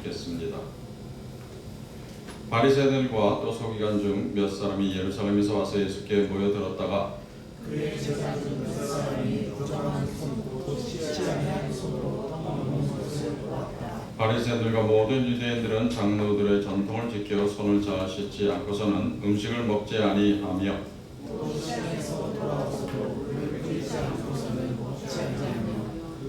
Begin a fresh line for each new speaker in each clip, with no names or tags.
읽겠습니다. 바리새인들과 또 서기관 중 몇 사람이 예루살렘에서 와서 예수께 모여들었다가
그의 제자 중 몇 사람이 부정한 손으로 씻지 아니한 손으로 떡 먹는 것을 보았다.
바리새인들과 모든 유대인들은 장로들의 전통을 지켜 손을 잘 씻지 않고서는 음식을 먹지 아니하며
또 시장에서 돌아와서도 물을 뿌리지 않고서는 먹지 아니하며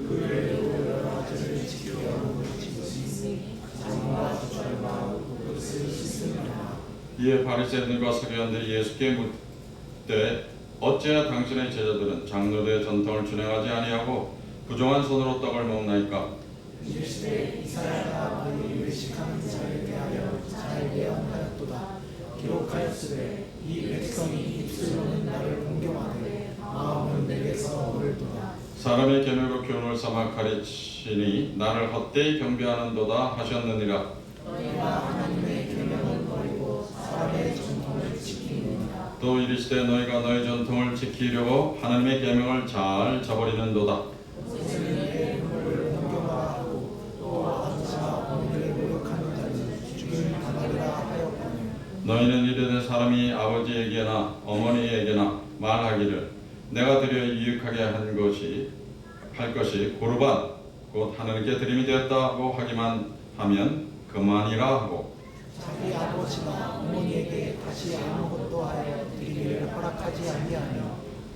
그 외에도 여러 가지를 지켜 몸을 씻으니 장과 젖과 옷을 씻습니다.
이에 바리새인들과 서기관들이 예수께 묻되 어찌하여 당신의 제자들은 장로들의 전통을 준행하지 아니하고 부정한 손으로 떡을 먹나이까?
이르시되 이사야가 너희 외식하는 자에 대하여 잘 예언하였도다. 기록하였으되 이 백성이 입술로는 나를 공경하되 마음은 내게서 멀도다.
사람의 계명으로 교훈을 삼아 가르치니 나를 헛되이 경배하는도다 하셨느니라.
너희가 하나님의 계명을 버리고 사람의 전통을 지키느니라.
또 이르시되 너희가 너희 전통을 지키려고 하나님의 계명을 잘 저버리는도다.
모세는 내 이름을 공경하라 하고 또 아버지와 어머니를 모욕하는 자는 죽임을 당하리라 하였거늘.
너희는 이르되 사람이 아버지에게나 어머니에게나 말하기를 내가 드려 유익하게 할 것이 고르반 곧 하나님께 드림이 되었다고 하기만 하면 그만이라 하고
자기 아버지나 어머니에게 다시 아무것도 하여 드리기를 허락하지 아니하며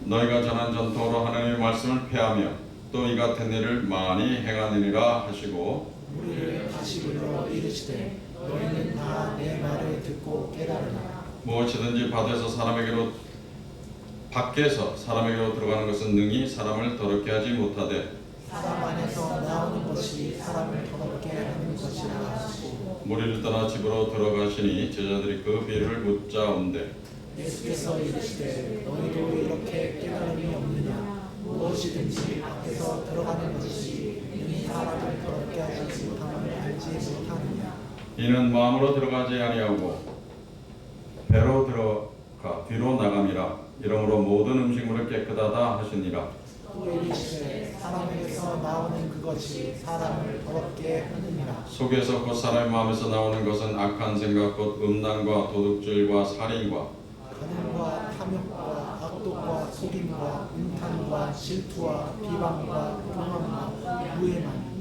너희가 전한 전통으로 하나님의 말씀을 폐하며 또 이 같은 일을 많이 행하느니라 하시고
우리를 다시 불러 이르시되 너희는 다 내 말을 듣고 깨달으라.
무엇이든지 밖에서 사람에게로 들어가는 것은 능히 사람을 더럽게 하지 못하되
사람 안에서 나오는 것이 사람을 더럽게 하는 것이라 하시고
무리를 떠나 집으로 들어가시니 제자들이 그 비유를 묻자온대
예수께서 이르시되 너희도 이렇게 깨달음이 없느냐. 무엇이든지 밖에서 들어가는 것이 능히 사람을 더럽게 하지 못함을 알지 못하느냐.
이는 마음으로 들어가지 아니하고 배로 들어가 뒤로 나감이라. 이러므로 모든 음식물을 깨끗하다 하시니라.
또 이르시되 사람에게서 나오는 그것이 사람을 더럽게 하느니라.
속에서 곧 사람의 마음에서 나오는 것은 악한 생각 곧 음란과 도둑질과 살인과
간음과 탐욕과 악독과 속임과 음탕과 질투와 비방과 교만과 무해만.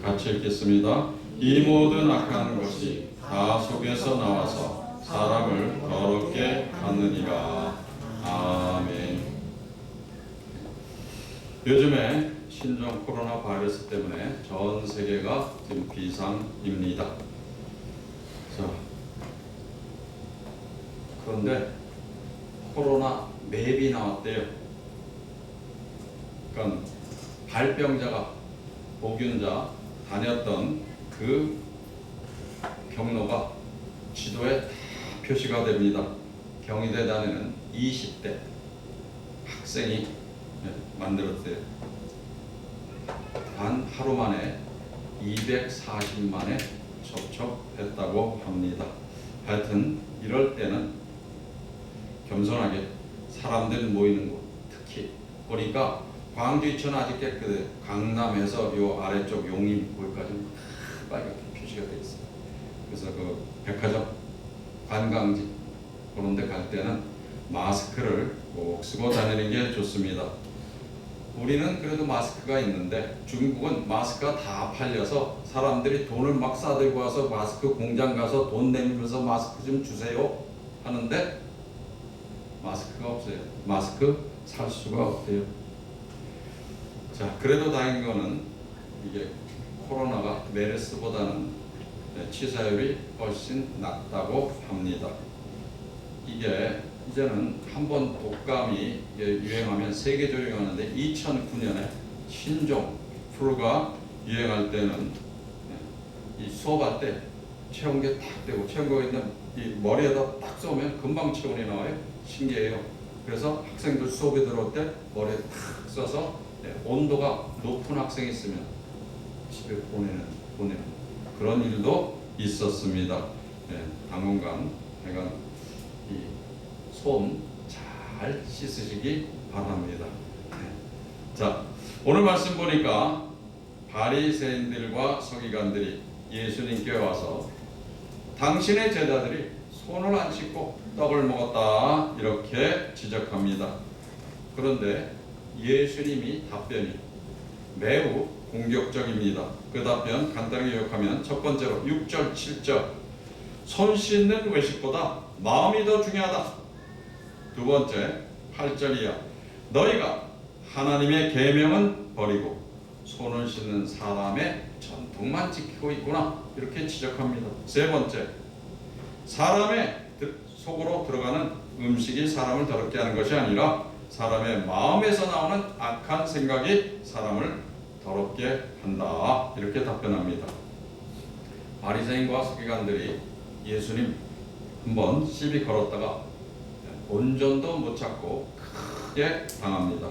같이 읽겠습니다. 이 모든 악한 것이 다 속에서 나와서 사람을 더럽게 하느니라. 아멘. 요즘에 신종 코로나 바이러스 때문에 전 세계가 지금 비상입니다. 자, 그런데 코로나 맵이 나왔대요. 그러니까 발병자가 보균자 다녔던 그 경로가 지도에 다 표시가 됩니다. 경희대 다니는 20대 학생이 만들었대요. 단 하루 만에 240만에 접촉했다고 합니다. 하여튼 이럴 때는 겸손하게 사람들 모이는 곳, 특히 보니까 광주 이천 아직 깨끗해요. 강남에서 요 아래쪽 용인골까지 빨갛게 표시가 되어 있어요. 그래서 그 백화점, 관광지 그런 데 갈 때는 마스크를 꼭 쓰고 다니는 게 좋습니다. 우리는 그래도 마스크가 있는데 중국은 마스크가 다 팔려서 사람들이 돈을 막 싸들고 와서 마스크 공장 가서 돈 내면서 마스크 좀 주세요 하는데 마스크가 없어요. 마스크 살 수가 없대요. 자, 그래도 다행인 거는 이게 코로나가 메르스보다는 치사율이 훨씬 낮다고 합니다. 이게 이제는 한번 독감이 유행하면 세계적으로 유행하는데 2009년에 신종 플루가 유행할 때는 이 수업할 때 체온계 딱 대고 체온계가 있는 이 머리에다 딱 쏘면 금방 체온이 나와요. 신기해요. 그래서 학생들 수업에 들어올 때 머리에 탁 쏘서 온도가 높은 학생이 있으면 집에 보내는 그런 일도 있었습니다. 당분간 손 잘 씻으시기 바랍니다. 자, 오늘 말씀 보니까 바리새인들과 서기관들이 예수님께 와서 당신의 제자들이 손을 안 씻고 떡을 먹었다 이렇게 지적합니다. 그런데 예수님이 답변이 매우 공격적입니다. 그 답변 간단하게 요약하면 첫 번째로 6절 7절 손 씻는 외식보다 마음이 더 중요하다. 두 번째 8절 이하 너희가 하나님의 계명은 버리고 손을 씻는 사람의 전통만 지키고 있구나 이렇게 지적합니다. 세 번째 사람의 속으로 들어가는 음식이 사람을 더럽게 하는 것이 아니라 사람의 마음에서 나오는 악한 생각이 사람을 더럽게 한다 이렇게 답변합니다. 바리새인과 서기관들이 예수님 한번 시비 걸었다가 온전도 못 찾고 크게 당합니다.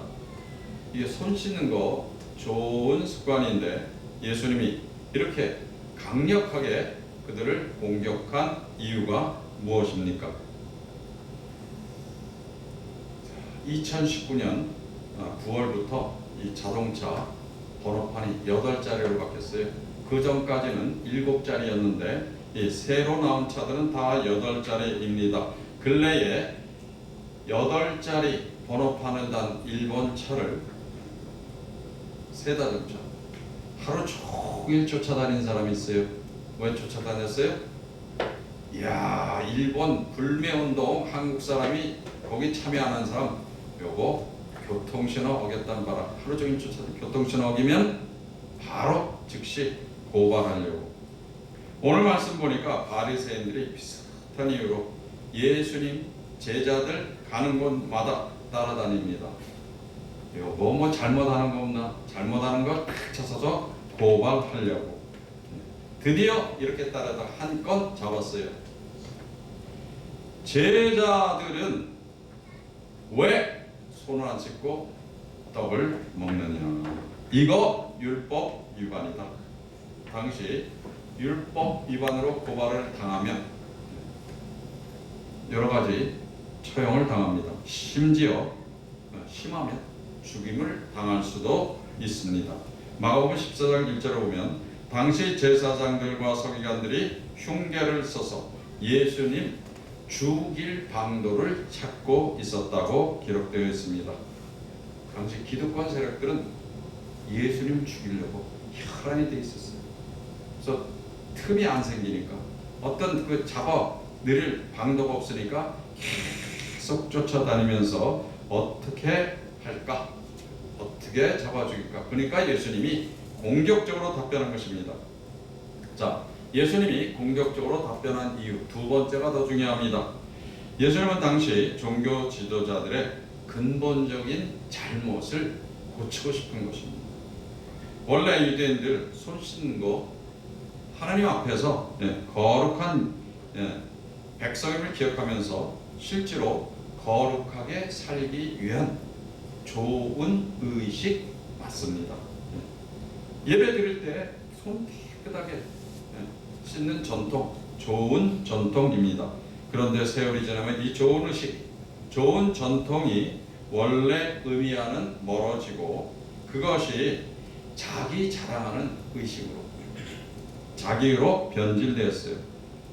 이게 손 씻는 거 좋은 습관인데 예수님이 이렇게 강력하게 그들을 공격한 이유가 무엇입니까? 2019년 9월부터 이 자동차 번호판이 8자리로 바뀌었어요. 그 전까지는 7자리였는데 이 새로 나온 차들은 다 8자리입니다. 근래에 8자리 번호판을 단 일본 차를 세다전차 하루 종일 쫓아다닌 사람이 있어요. 왜 쫓아다녔어요? 이야, 일본 불매운동 한국 사람이 거기 참여 안 한 사람 요거 교통신호 어겼다는 바람 하루 종일 쫓아다니 교통신호 어기면 바로 즉시 고발하려고. 오늘 말씀 보니까 바리새인들이 비슷한 이유로 예수님 제자들 가는 곳마다 따라다닙니다. 뭐 잘못하는 거 없나? 잘못하는 걸 딱 찾아서 고발하려고. 드디어 이렇게 따라다 한 건 잡았어요. 제자들은 왜 손을 안 씻고 떡을 먹느냐? 이거 율법 위반이다. 당시 율법 위반으로 고발을 당하면 여러 가지 처형을 당합니다. 심지어 심하면 죽임을 당할 수도 있습니다. 마가복음 14장 1절에 보면 당시 제사장들과 서기관들이 흉계를 써서 예수님 죽일 방도를 찾고 있었다고 기록되어 있습니다. 당시 기득권 세력들은 예수님 죽이려고 혈안이 되어 있었어요. 그래서 틈이 안 생기니까 어떤 그 잡아 늘 방도가 없으니까 계속 쫓아다니면서 어떻게 할까? 어떻게 잡아 죽일까? 그러니까 예수님이 공격적으로 답변한 것입니다. 자, 예수님이 공격적으로 답변한 이유 두 번째가 더 중요합니다. 예수님은 당시 종교 지도자들의 근본적인 잘못을 고치고 싶은 것입니다. 원래 유대인들 손 씻는 거 하나님 앞에서 거룩한 백성임을 기억하면서 실제로 거룩하게 살기 위한 좋은 의식 맞습니다. 예배 드릴 때 손 깨끗하게 씻는 전통, 좋은 전통입니다. 그런데 세월이 지나면 이 좋은 의식, 좋은 전통이 원래 의미와는 멀어지고 그것이 자기 자랑하는 의식으로, 자기로 변질되었어요.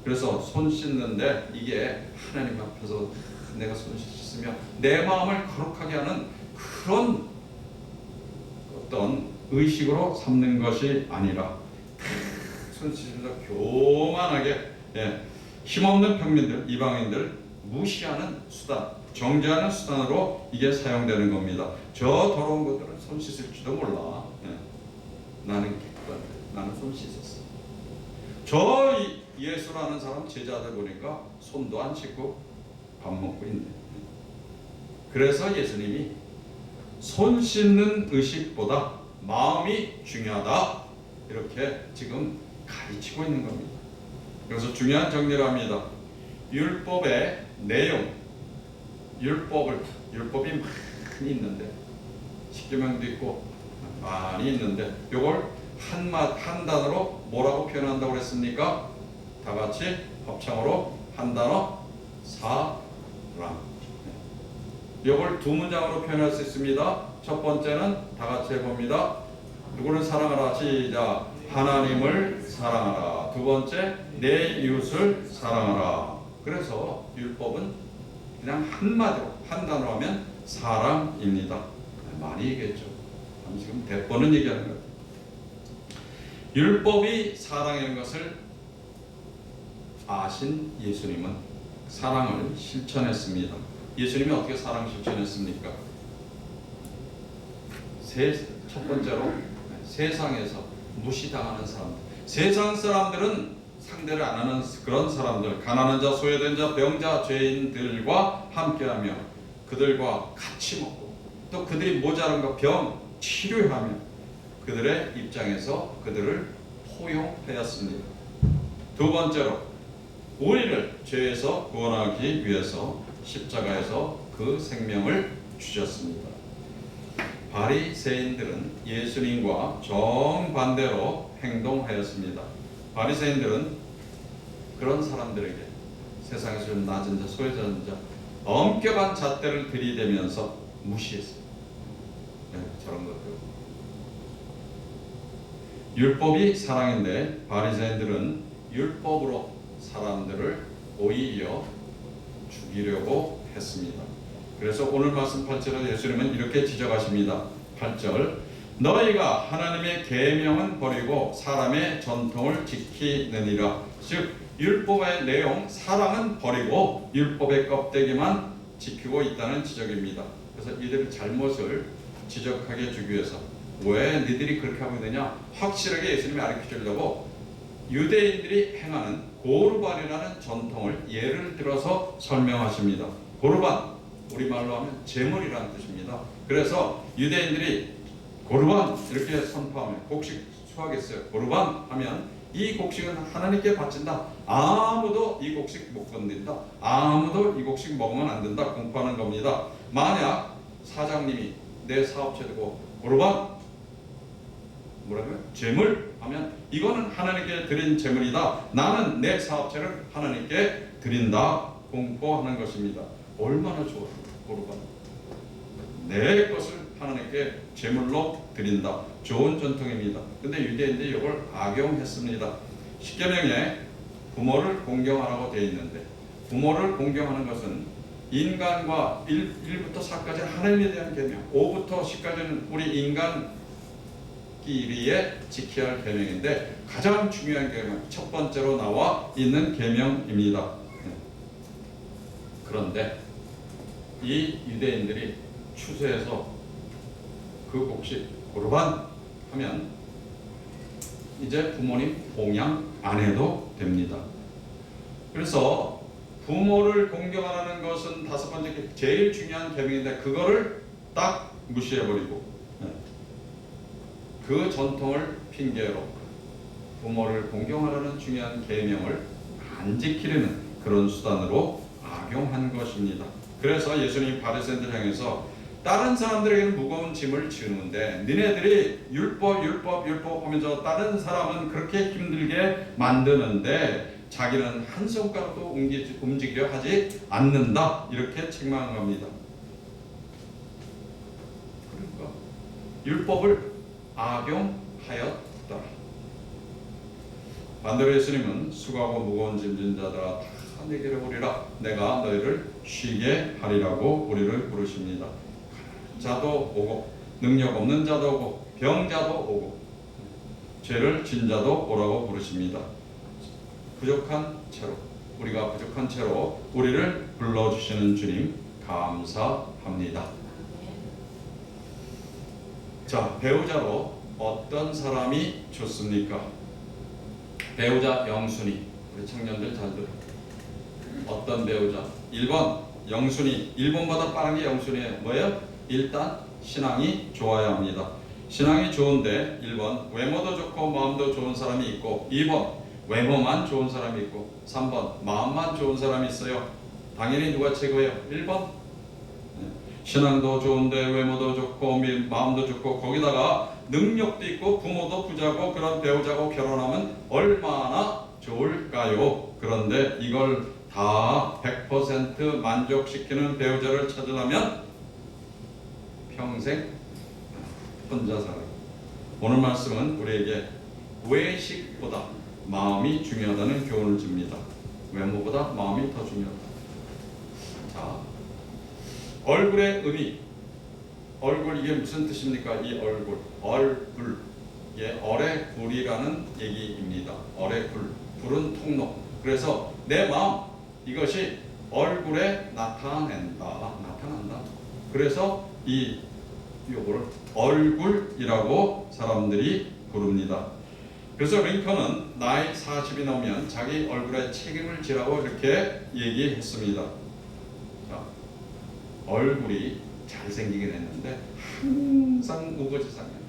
그래서 손 씻는데 이게 하나님 앞에서 내가 손 씻으며 내 마음을 거룩하게 하는 그런 어떤 의식으로 삼는 것이 아니라 손 씻으면서 교만하게 힘없는 평민들, 이방인들 무시하는 수단, 정죄하는 수단으로 이게 사용되는 겁니다. 저 더러운 것들은 손 씻을지도 몰라. 나는 깨끗한데 나는 손 씻었어. 저 예수라는 사람 제자들 보니까 손도 안 씻고 밥 먹고 있네. 그래서 예수님이 손 씻는 의식보다 마음이 중요하다 이렇게 지금 가르치고 있는 겁니다. 그래서 중요한 정리를 합니다. 율법의 내용, 율법이 많이 있는데 십계명도 있고 많이 있는데 이걸 한 단어로 뭐라고 표현한다고 그랬습니까? 다 같이 합창으로 한 단어 사랑. 이걸 두 문장으로 표현할 수 있습니다. 첫 번째는 다 같이 해봅니다. 누구를 사랑하라? 시작. 하나님을 사랑하라. 자, 두 번째, 내 이웃을 사랑하라. 그래서 율법은 그냥 한마디로 한 단어로 하면 사랑입니다. 많이 얘기했죠. 지금 대번은 얘기하는 거예요. 율법이 사랑인 것을 아신 예수님은 사랑을 실천했습니다. 예수님이 어떻게 사랑 실천했습니까? 첫 번째로 세상에서 무시당하는 사람들. 세상 사람들은 상대를 안 하는 그런 사람들, 가난한 자, 소외된 자, 병자, 죄인들과 함께하며 그들과 같이 먹고 또 그들이 모자란 것, 병 치료하며 그들의 입장에서 그들을 포용하였습니다. 두 번째로 우리를 죄에서 구원하기 위해서 십자가에서 그 생명을 주셨습니다. 바리새인들은 예수님과 정반대로 행동하였습니다. 바리새인들은 그런 사람들에게 세상에서 좀 낮은 자, 소외된 자, 엄격한 잣대를 들이대면서 무시했습니다. 네, 저런 것들. 율법이 사랑인데 바리새인들은 율법으로 사람들을 오히려 죽이려고 했습니다. 그래서 오늘 말씀 8절에 예수님은 이렇게 지적하십니다. 8절, 너희가 하나님의 계명은 버리고 사람의 전통을 지키느니라. 즉 율법의 내용, 사랑은 버리고 율법의 껍데기만 지키고 있다는 지적입니다. 그래서 이들의 잘못을 지적하게 해주기 위해서 왜 너희들이 그렇게 하고 있느냐, 확실하게 예수님이 가르쳐주려고 유대인들이 행하는 고르반이라는 전통을 예를 들어서 설명하십니다. 고르반, 우리말로 하면 제물이라는 뜻입니다. 그래서 유대인들이 고르반 이렇게 선포하면 곡식 수하겠어요. 고르반 하면 이 곡식은 하나님께 바친다. 아무도 이 곡식 못 건든다. 아무도 이 곡식 먹으면 안 된다. 공포하는 겁니다. 만약 사장님이 내 사업체 두고 고르반 뭐라고요? 제물 하면 이거는 하나님께 드린 제물이다. 나는 내 사업체를 하나님께 드린다. 공포하는 것입니다. 얼마나 좋아요. 고르반. 내 것을 하나님께 제물로 드린다. 좋은 전통입니다. 근데 유대인들이 이걸 악용했습니다. 십계명에 부모를 공경하라고 되어 있는데 부모를 공경하는 것은 인간과 1부터 4까지는 하나님에 대한 계명, 5부터 10까지는 우리 인간끼리에 지켜야 할 계명인데 가장 중요한 계명, 첫 번째로 나와 있는 계명입니다. 그런데 이 유대인들이 추수해서 그 곡식 고르반 하면 이제 부모님 봉양 안 해도 됩니다. 그래서 부모를 공경하라는 것은 다섯 번째 제일 중요한 계명인데 그거를 딱 무시해버리고 그 전통을 핑계로 부모를 공경하라는 중요한 계명을 안 지키려는 그런 수단으로 악용한 것입니다. 그래서 예수님이 바리새인들 향해서 다른 사람들에게는 무거운 짐을 지우는데 니네들이 율법 하면서 다른 사람은 그렇게 힘들게 만드는데 자기는 한 손가락도 움직여 하지 않는다. 이렇게 책망한 겁니다. 그러니까 율법을 악용하였더라. 반대로 예수님은 수고하고 무거운 짐진 자들아 다 내게로 오리라. 내가 너희를 쉬게 하리라고 우리를 부르십니다. 자도 오고 능력 없는 자도 오고 병자도 오고 죄를 진 자도 오라고 부르십니다. 부족한 채로 우리가 부족한 채로 우리를 불러주시는 주님 감사합니다. 자, 배우자로 어떤 사람이 좋습니까? 배우자 영순이. 우리 청년들 잘 들어. 어떤 배우자? 1번 영순이. 1번보다 빠른 게 영순이에요. 뭐예요? 일단 신앙이 좋아야 합니다. 신앙이 좋은데 1번 외모도 좋고 마음도 좋은 사람이 있고 2번 외모만 좋은 사람이 있고 3번 마음만 좋은 사람이 있어요. 당연히 누가 최고예요? 1번. 신앙도 좋은데 외모도 좋고 마음도 좋고 거기다가 능력도 있고 부모도 부자고 그런 배우자고 결혼하면 얼마나 좋을까요? 그런데 이걸 다 100% 만족시키는 배우자를 찾으려면 평생 혼자 살아요. 오늘 말씀은 우리에게 외식보다 마음이 중요하다는 교훈을 줍니다. 외모보다 마음이 더 중요하다. 자, 얼굴의 의미. 얼굴 이게 무슨 뜻입니까? 이 얼굴. 얼굴. 예, 얼의 굴이라는 얘기입니다. 얼의 굴. 굴은 통로. 그래서 내 마음 이것이 얼굴에 나타난다. 그래서 요거를 얼굴이라고 사람들이 부릅니다. 그래서 링컨은 나이 40이 넘으면 자기 얼굴에 책임을 지라고 이렇게 얘기했습니다. 자, 얼굴이 잘생기긴 했는데 항상 우거지상이에요.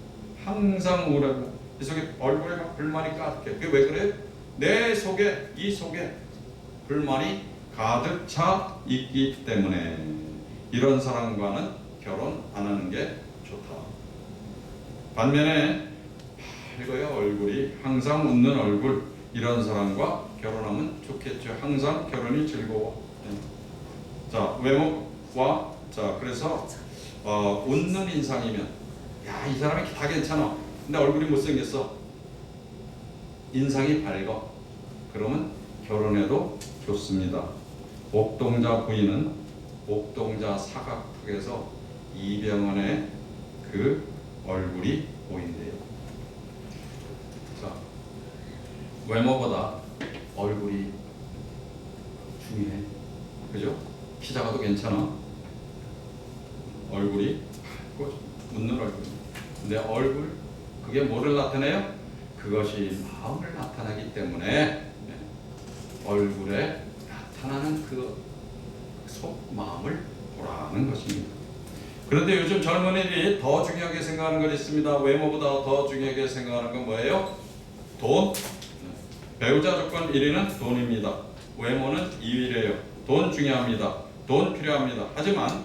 항상 우울하고 이 속에 얼굴에 막 불만이 가득해. 그게 왜 그래요? 내 속에 이 속에 불만이 가득 차 있기 때문에 이런 사람과는 결혼 안 하는 게 좋다. 반면에 밝아요 얼굴이 항상 웃는 얼굴 이런 사람과 결혼하면 좋겠죠. 항상 결혼이 즐거워. 자, 외모와 자 그래서 웃는 인상이면 야, 이 사람이 다 괜찮아. 근데 얼굴이 못생겼어. 인상이 밝아. 그러면 결혼해도 좋습니다. 옥동자 부인은 옥동자 사각턱에서 이병헌의 그 얼굴이 보인대요. 자, 외모보다 얼굴이 중요해. 그죠? 키 작아도 괜찮아. 얼굴이 밝고 웃는 얼굴. 근데 얼굴 그게 뭐를 나타내요? 그것이 마음을 나타내기 때문에 얼굴에 나타나는 그 속 마음을 보라는 것입니다. 그런데 요즘 젊은이들이 더 중요하게 생각하는 것 있습니다. 외모보다 더 중요하게 생각하는 건 뭐예요? 돈. 배우자 조건 1위는 돈입니다. 외모는 2위래요. 돈 중요합니다. 돈 필요합니다. 하지만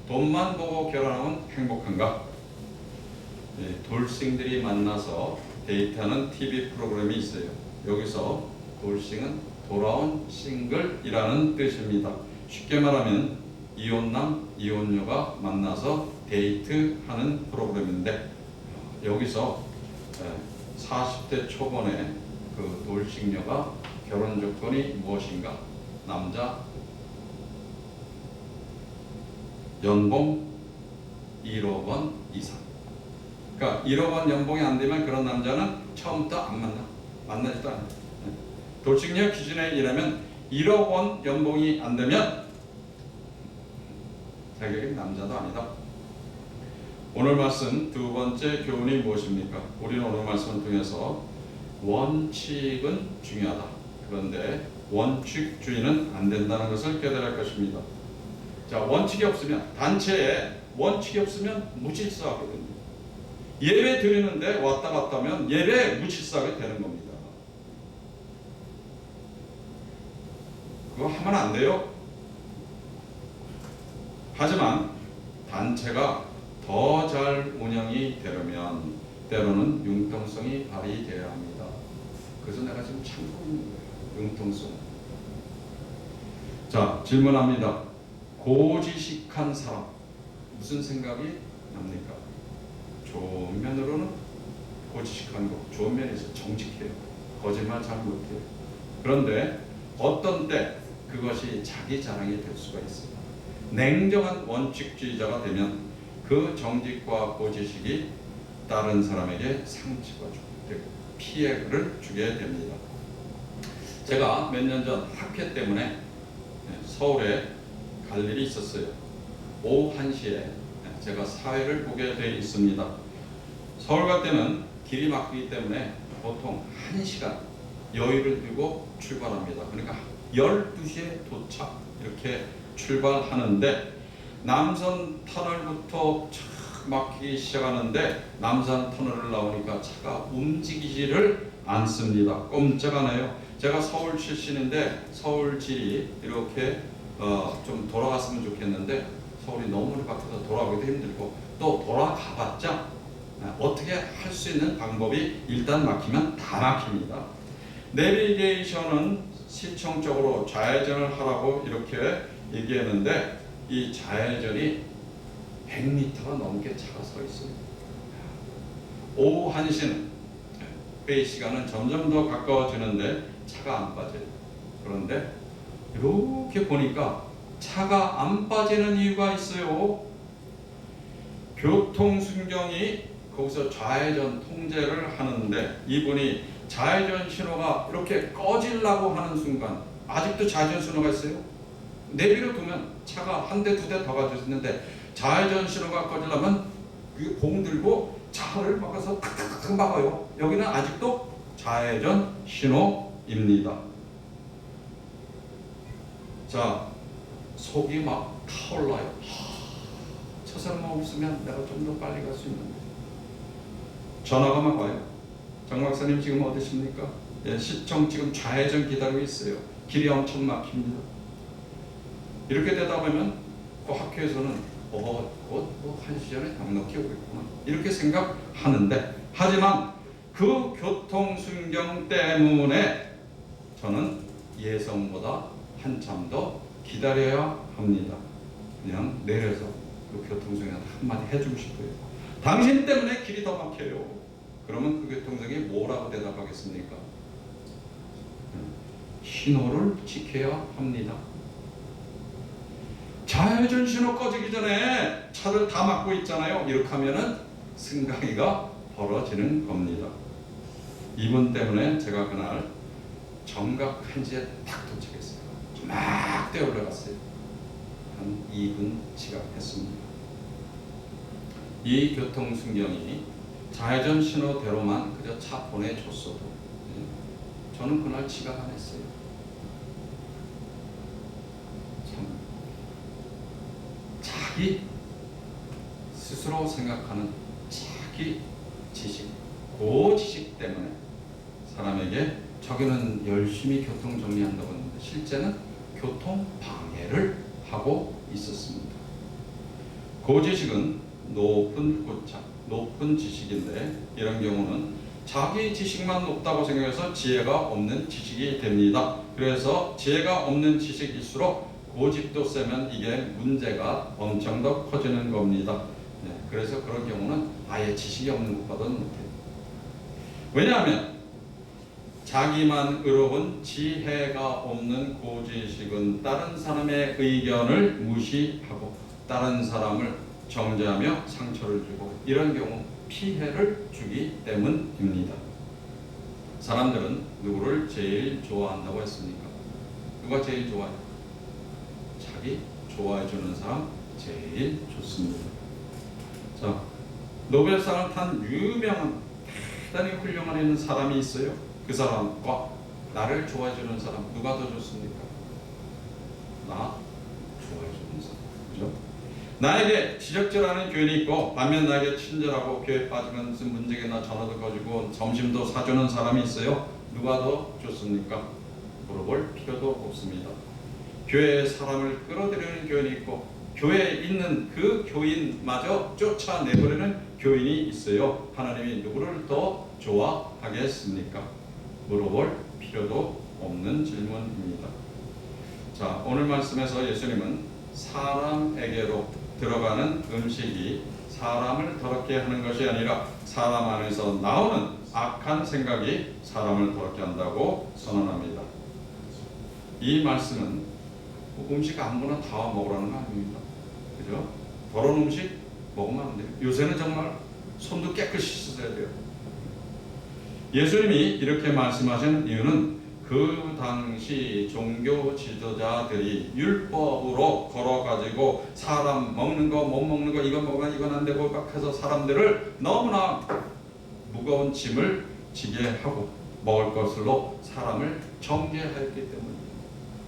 돈만 보고 결혼하면 행복한가? 돌싱들이 만나서 데이트하는 TV 프로그램이 있어요. 여기서 돌싱은 돌아온 싱글이라는 뜻입니다. 쉽게 말하면 이혼남, 이혼녀가 만나서 데이트하는 프로그램인데 여기서 40대 초반에 그 돌싱녀가 결혼 조건이 무엇인가? 남자 연봉 1억 원 이상. 그러니까 1억 원 연봉이 안 되면 그런 남자는 처음부터 안 만나지도 않아요. 돌싱녀 기준에 의하면 1억 원 연봉이 안 되면 자격이 남자도 아니다. 오늘 말씀 두 번째 교훈이 무엇입니까? 우리는 오늘 말씀을 통해서 원칙은 중요하다. 그런데 원칙주의는 안 된다는 것을 깨달을 할 것입니다. 자, 원칙이 없으면 단체에 원칙이 없으면 무질서하거든요. 예배 드리는데 왔다 갔다 하면 예배 무질서하게 되는 겁니다. 그거 하면 안 돼요. 하지만 단체가 더 잘 운영이 되려면 때로는 융통성이 발휘되어야 합니다. 그래서 내가 지금 참고 있는 거예요. 융통성. 자, 질문합니다. 고지식한 사람 무슨 생각이 납니까? 좋은 면으로는 고지식한 거, 좋은 면이 있어요. 정직해요. 거짓말 잘 못해요. 그런데 어떤 때 그것이 자기 자랑이 될 수가 있습니다. 냉정한 원칙주의자가 되면 그 정직과 고지식이 다른 사람에게 상처가 되고 피해를 주게 됩니다. 제가 몇 년 전 학회 때문에 서울에 갈 일이 있었어요. 오후 1시에 제가 사회를 보게 돼 있습니다. 서울 갈 때는 길이 막히기 때문에 보통 1시간 여유를 두고 출발합니다. 그러니까 12시에 도착 이렇게 출발하는데 남산 터널부터 착 막히기 시작하는데 남산 터널을 나오니까 차가 움직이지를 않습니다. 꼼짝않아요. 제가 서울 출신인데 서울질이 이렇게 좀 돌아갔으면 좋겠는데 서울이 너무 바뀌어서 돌아오기도 힘들고 또 돌아가봤자 어떻게 할 수 있는 방법이 일단 막히면 다 막힙니다. 내비게이션은 시청적으로 좌회전을 하라고 이렇게 얘기했는데 이 좌회전이 100m가 넘게 차가 서 있습니다. 오후 1시는 회의 시간은 점점 더 가까워지는데 차가 안 빠져요. 그런데 이렇게 보니까 차가 안 빠지는 이유가 있어요. 교통순경이 거기서 좌회전 통제를 하는데 이분이 좌회전 신호가 이렇게 꺼지려고 하는 순간, 아직도 좌회전 신호가 있어요. 내비로 두면 차가 한 대, 두 대 더 가지고 있는데 좌회전 신호가 꺼지려면 그 봉 들고 차를 막아서 탁탁탁 막아요. 여기는 아직도 좌회전 신호입니다. 자, 속이 막 타올라요. 저 사람 없으면 내가 좀 더 빨리 갈 수 있는데. 전화가 막 와요. 정 박사님 지금 어디십니까? 예, 시청 지금 좌회전 기다리고 있어요. 길이 엄청 막힙니다. 이렇게 되다 보면 그 학교에서는 곧 1시 전에 넉넉히 오겠구나 이렇게 생각하는데, 하지만 그 교통순경 때문에 저는 예성보다 한참 더 기다려야 합니다. 그냥 내려서 그 교통순경한테 한마디 해주고 싶어요. 당신 때문에 길이 더 막혀요. 그러면 그 교통정이 뭐라고 대답하겠습니까? 신호를 지켜야 합니다. 좌회전 신호 꺼지기 전에 차를 다 막고 있잖아요. 이렇게 하면은 승강이가 벌어지는 겁니다. 이분 때문에 제가 그날 정각 1시에 딱 도착했어요. 막 뛰어 올라갔어요. 한 2분 지각했습니다. 이 교통순경이 좌회전 신호대로만 그저 차 보내줬어도 저는 그날 지각 안 했어요. 참, 자기 스스로 생각하는 자기 지식, 그 지식 때문에 사람에게 저기는 열심히 교통 정리한다고 했는데 실제는 교통 방해를 하고 있었습니다. 그 지식은 높은 고차, 높은 지식인데 이런 경우는 자기 지식만 높다고 생각해서 지혜가 없는 지식이 됩니다. 그래서 지혜가 없는 지식일수록 고집도 세면 이게 문제가 엄청 더 커지는 겁니다. 네, 그래서 그런 경우는 아예 지식이 없는 것보다는 못해요. 왜냐하면 자기만 의로운 지혜가 없는 고지식은 다른 사람의 의견을 무시하고 다른 사람을 정죄하며 상처를 주고 이런 경우 피해를 주기 때문입니다. 사람들은 누구를 제일 좋아한다고 했습니까? 누가 제일 좋아해요? 자기 좋아해주는 사람 제일 좋습니다. 자, 노벨상을 탄 유명한 대단히 훌륭한 사람이 있어요. 그 사람과 나를 좋아해주는 사람 누가 더 좋습니까? 나 좋아해주는 사람. 그죠? 나에게 지적질하는 교인이 있고 반면 나에게 친절하고 교회 빠지면 무슨 문제겠나 전화도 거주고 점심도 사주는 사람이 있어요. 누가 더 좋습니까? 물어볼 필요도 없습니다. 교회에 사람을 끌어들이는 교인이 있고 교회에 있는 그 교인마저 쫓아내버리는 교인이 있어요. 하나님이 누구를 더 좋아하겠습니까? 물어볼 필요도 없는 질문입니다. 자, 오늘 말씀에서 예수님은 사람에게로 들어가는 음식이 사람을 더럽게 하는 것이 아니라 사람 안에서 나오는 악한 생각이 사람을 더럽게 한다고 선언합니다. 이 말씀은 음식 아무거나 다 먹으라는 거 아닙니다. 그죠? 더러운 음식 먹으면 안 돼요. 요새는 정말 손도 깨끗이 씻어야 돼요. 예수님이 이렇게 말씀하신 이유는 그 당시 종교 지도자들이 율법으로 걸어가지고 사람 먹는 거 못 먹는 거 이건 먹으면 이건 안 되고 막 해서 사람들을 너무나 무거운 짐을 지게 하고 먹을 것으로 사람을 정죄하였기 때문입니다.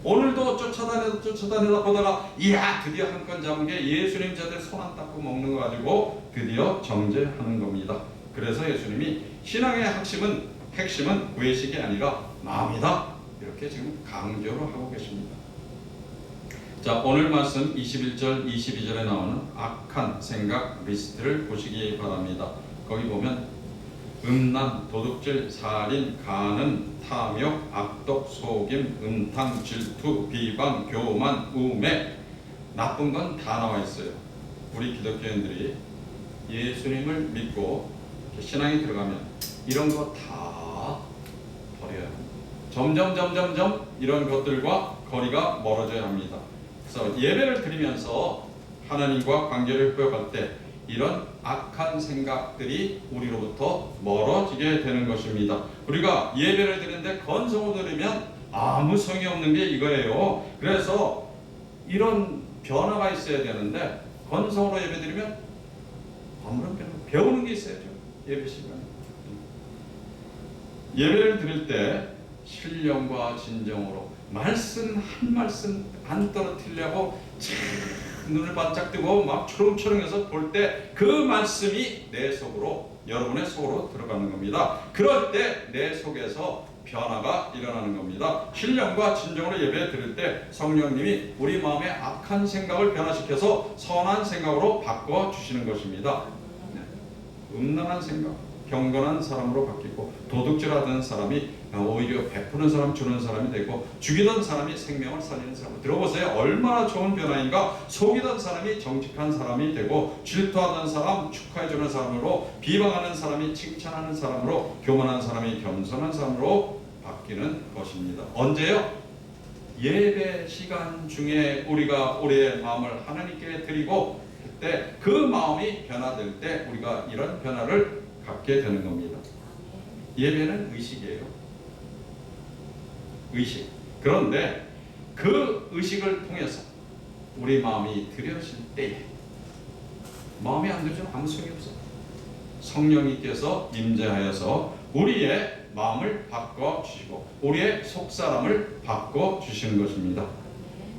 오늘도 쫓아다니다 보다가 이야 드디어 한 건 잡은 게 예수님 저들 손 안 닦고 먹는 거 가지고 드디어 정죄하는 겁니다. 그래서 예수님이 신앙의 핵심은 외식이 아니라 마음이다. 이렇게 지금 강조를 하고 계십니다. 자, 오늘 말씀 21절, 22절에 나오는 악한 생각 리스트를 보시기 바랍니다. 거기 보면 음란, 도둑질, 살인, 간음, 탐욕, 악독, 속임, 음탕, 질투, 비방, 교만, 우매 나쁜 건 다 나와 있어요. 우리 기독교인들이 예수님을 믿고 신앙에 들어가면 이런 거 다 점점 이런 것들과 거리가 멀어져야 합니다. 그래서 예배를 드리면서 하나님과 관계를 회복할 때 이런 악한 생각들이 우리로부터 멀어지게 되는 것입니다. 우리가 예배를 드리는데 건성으로 드리면 아무 소용이 없는 게 이거예요. 그래서 이런 변화가 있어야 되는데 건성으로 예배 드리면 아무런 변화, 배우는 게 있어야죠. 예배 시간에. 예배를 드릴 때 신령과 진정으로 말씀 한 말씀 안 떨어뜨리려고 눈을 바짝 뜨고 막 초롱초롱해서 볼 때 그 말씀이 내 속으로, 여러분의 속으로 들어가는 겁니다. 그럴 때 내 속에서 변화가 일어나는 겁니다. 신령과 진정으로 예배 드릴 때 성령님이 우리 마음의 악한 생각을 변화시켜서 선한 생각으로 바꿔주시는 것입니다. 음란한 생각, 경건한 사람으로 바뀌고 도둑질하던 사람이 오히려 베푸는 사람, 주는 사람이 되고 죽이던 사람이 생명을 살리는 사람. 들어보세요. 얼마나 좋은 변화인가. 속이던 사람이 정직한 사람이 되고 질투하던 사람 축하해주는 사람으로, 비방하는 사람이 칭찬하는 사람으로, 교만한 사람이 겸손한 사람으로 바뀌는 것입니다. 언제요? 예배 시간 중에 우리가 우리의 마음을 하나님께 드리고 그때 그 마음이 변화될 때 우리가 이런 변화를 갖게 되는 겁니다. 예배는 의식이에요. 의식. 그런데 그 의식을 통해서 우리 마음이 들여질 때에 마음이 안 들죠? 아무 소용이 없어. 성령님께서 임재하여서 우리의 마음을 바꿔주시고 우리의 속사람을 바꿔주시는 것입니다.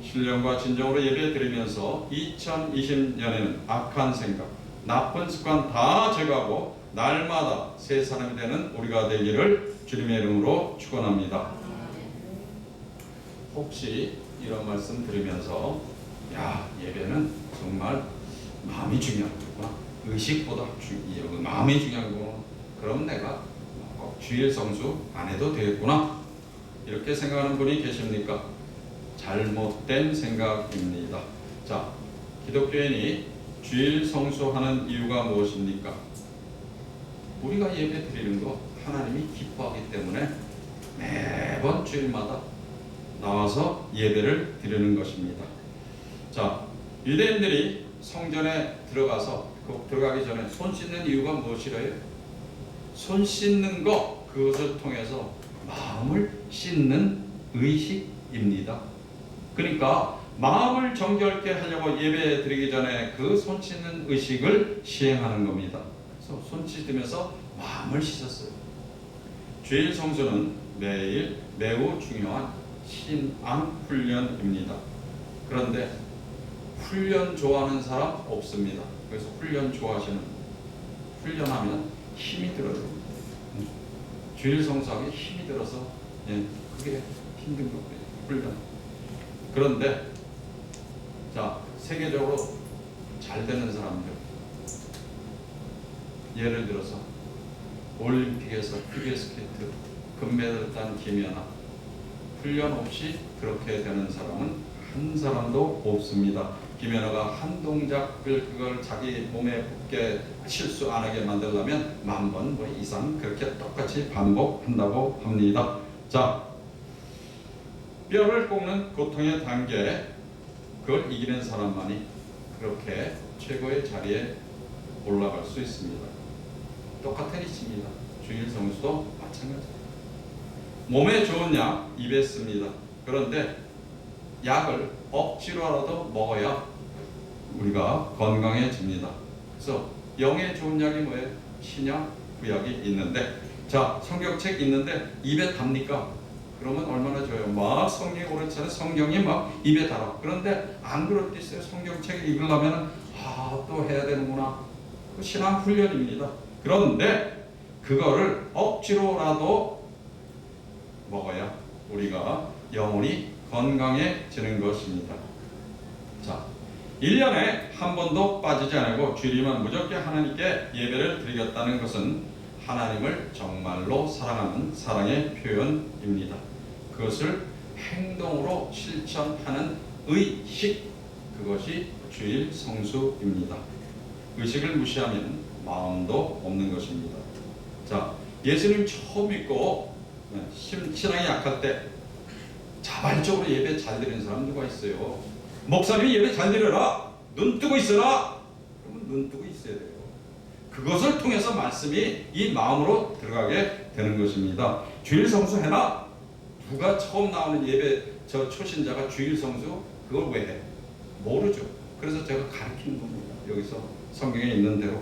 신령과 진정으로 예배 드리면서 2020년에는 악한 생각, 나쁜 습관 다 제거하고 날마다 새 사람이 되는 우리가 되기를 주님의 이름으로 축원합니다. 혹시 이런 말씀 들으면서 야, 예배는 정말 마음이 중요한 거구나, 의식보다 마음이 중요한 거구나, 그럼 내가 주일 성수 안 해도 되겠구나, 이렇게 생각하는 분이 계십니까? 잘못된 생각입니다. 자, 기독교인이 주일 성수하는 이유가 무엇입니까? 우리가 예배 드리는 거 하나님이 기뻐하기 때문에 매번 주일마다 나와서 예배를 드리는 것입니다. 자, 유대인들이 성전에 들어가기 전에 손 씻는 이유가 무엇이래요? 손 씻는 거, 그것을 통해서 마음을 씻는 의식입니다. 그러니까 마음을 정결케 하려고 예배 드리기 전에 그 손 씻는 의식을 시행하는 겁니다. 그래서 손 씻으면서 마음을 씻었어요. 주일 성수는 매일 매우 중요한 신앙 훈련입니다. 그런데 훈련 좋아하는 사람 없습니다. 그래서 훈련 좋아하시는, 훈련하면 힘이 들어요. 주일 성수하기 힘이 들어서 그게 힘든 거예요. 훈련. 그런데 자, 세계적으로 잘 되는 사람들, 예를 들어서 올림픽에서 피겨스케이트 금메달 딴 김연아, 훈련 없이 그렇게 되는 사람은 한 사람도 없습니다. 김연아가 한 동작을 그걸 자기 몸에 붙게 실수 안 하게 만들려면 10,000번 이상 그렇게 똑같이 반복한다고 합니다. 자, 뼈를 꼽는 고통의 단계, 그걸 이기는 사람만이 그렇게 최고의 자리에 올라갈 수 있습니다. 똑같은 이치입니다. 주일 성수도 마찬가지입니다. 몸에 좋은 약 입에 씁니다. 그런데 약을 억지로라도 먹어야 우리가 건강해집니다. 그래서 영에 좋은 약이 뭐예요? 신약, 구약이 있는데, 자, 성경책 있는데 입에 답니까? 그러면 얼마나 좋아요. 막 성경이 오르차는 성경이 막 입에 달아. 그런데 안 그럴 때 있어요. 성경책을 읽으려면 또 해야 되는구나. 그 신앙 훈련입니다. 그런데 그거를 억지로라도 먹어야 우리가 영혼이 건강해지는 것입니다. 자, 1년에 한 번도 빠지지 않고 주일이면 무조건 하나님께 예배를 드리겠다는 것은 하나님을 정말로 사랑하는 사랑의 표현입니다. 그것을 행동으로 실천하는 의식, 그것이 주일 성수입니다. 의식을 무시하면 마음도 없는 것입니다. 자, 예수님 처음 믿고 신앙이 약할 때 자발적으로 예배 잘 드리는 사람 누가 있어요? 목사님이 예배 잘 드려라, 눈 뜨고 있어라. 그러면 눈 뜨고 있어야 돼요. 그것을 통해서 말씀이 이 마음으로 들어가게 되는 것입니다. 주일 성수 해라. 누가 처음 나오는 예배 저 초신자가 주일 성수 그걸 왜 해? 모르죠. 그래서 제가 가르치는 겁니다. 여기서 성경에 있는 대로.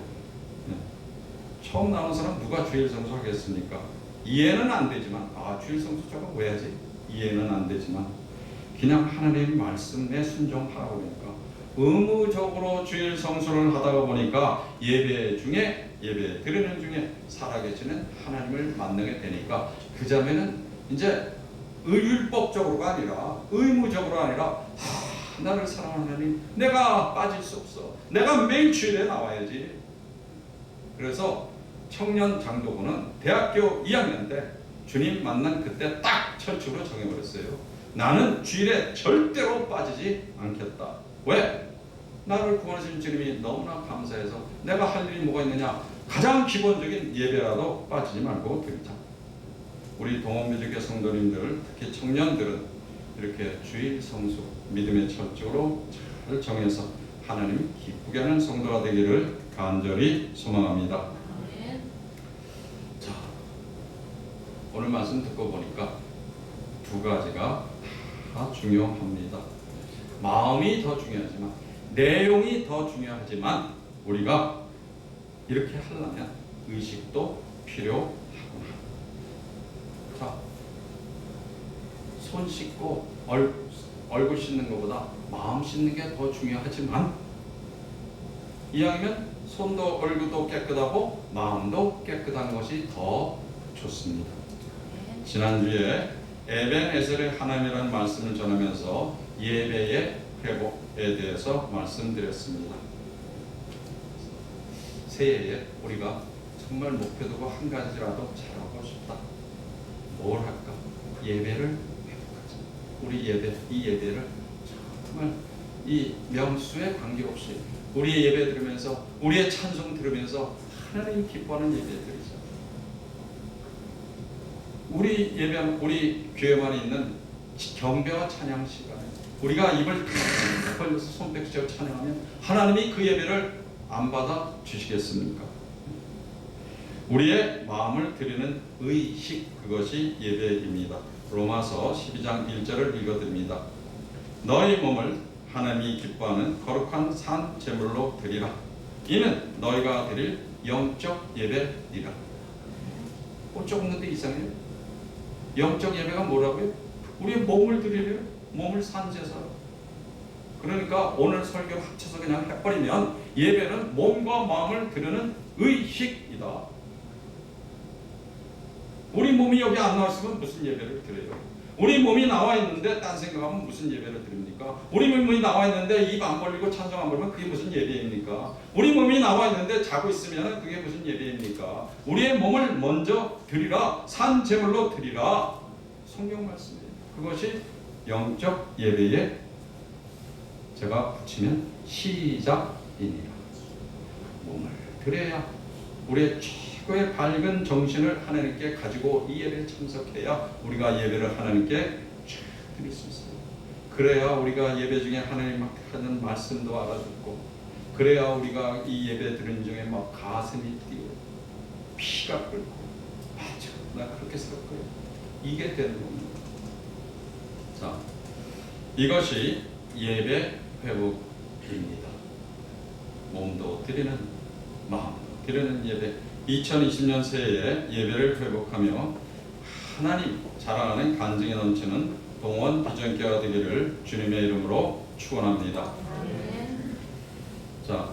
처음 나오는 사람 누가 주일 성수 하겠습니까? 이해는 안 되지만 주일 성수 저거 왜 하지? 이해는 안 되지만 그냥 하나님 말씀에 순종하라고 그러니까 의무적으로 주일 성수를 하다가 보니까 예배 드리는 중에 살아계시는 하나님을 만나게 되니까 그 자매는 이제 율법적으로가 아니라 의무적으로 아니라 나를 사랑하는 하나님, 내가 빠질 수 없어. 내가 매일 주일에 나와야지. 그래서 청년 장로부는 대학교 2학년 때 주님 만난 그때 딱 철칙으로 정해버렸어요. 나는 주일에 절대로 빠지지 않겠다. 왜? 나를 구원하신 주님이 너무나 감사해서 내가 할 일이 뭐가 있느냐. 가장 기본적인 예배라도 빠지지 말고 드리자. 우리 동원묘지교 성도님들, 특히 청년들은 이렇게 주일 성수, 믿음의 철칙으로 잘 정해서 하나님 기쁘게 하는 성도가 되기를 간절히 소망합니다. 자, 오늘 말씀 듣고 보니까 두 가지가 다 중요합니다. 마음이 더 중요하지만, 내용이 더 중요하지만 우리가 이렇게 하려면 의식도 필요하구나. 자, 손 씻고 얼굴 씻는 것보다 마음 씻는 게 더 중요하지만, 이왕이면 손도 얼굴도 깨끗하고 마음도 깨끗한 것이 더 좋습니다. 지난주에 에벤에셀의 하나님이라는 말씀을 전하면서 예배의 회복에 대해서 말씀드렸습니다. 새해에 우리가 정말 목표 두고 한 가지라도 잘하고 싶다. 뭘 할까? 예배를 회복하자. 우리 이 예배를 정말 이 명수에 관계없이 우리의 예배 들으면서, 우리의 찬송 들으면서 하나님 기뻐하는 예배 드리자. 우리 교회만에 있는 경배와 찬양 시간에 우리가 입을 벌려서 손뼉치고 찬양하면 하나님이 그 예배를 안 받아 주시겠습니까? 우리의 마음을 드리는 의식, 그것이 예배입니다. 로마서 12장 1절을 읽어드립니다. 너희 몸을 하나님이 기뻐하는 거룩한 산 제물로 드리라. 이는 너희가 드릴 영적 예배니라. 조금 근데 이상해요. 영적 예배가 뭐라고요? 우리의 몸을 드리래요. 몸을 산제사로. 그러니까 오늘 설교를 합쳐서 그냥 해버리면 예배는 몸과 마음을 드리는 의식이다. 우리 몸이 여기 안 나와 있으면 무슨 예배를 드려요? 우리 몸이 나와 있는데 딴 생각하면 무슨 예배를 드립니까? 우리 몸이 나와 있는데 입 안 벌리고 찬송 안 부르면 그게 무슨 예배입니까? 우리 몸이 나와 있는데 자고 있으면 그게 무슨 예배입니까? 우리의 몸을 먼저 드리라. 산 제물로 드리라. 성경 말씀이에요. 그것이 영적 예배의, 제가 붙이면 시작이니라. 몸을 드려야 우리의 최고의 밝은 정신을 하나님께 가지고 이 예배에 참석해야 우리가 예배를 하나님께 드릴 수 있어요. 그래야 우리가 예배 중에 하나님 하는 말씀도 알아듣고, 그래야 우리가 이 예배 드리는 중에 막 가슴이 뛰고 피가 끓고, 맞아, 나 그렇게 살 거야, 이게 되는 겁니다. 자, 이것이 예배 회복입니다. 몸도 드리는, 마음도 드리는 예배. 2020년 새해에 예배를 회복하며 하나님 자랑하는 간증이 넘치는 동원 비전교회가 되기를 주님의 이름으로 축원합니다. 자,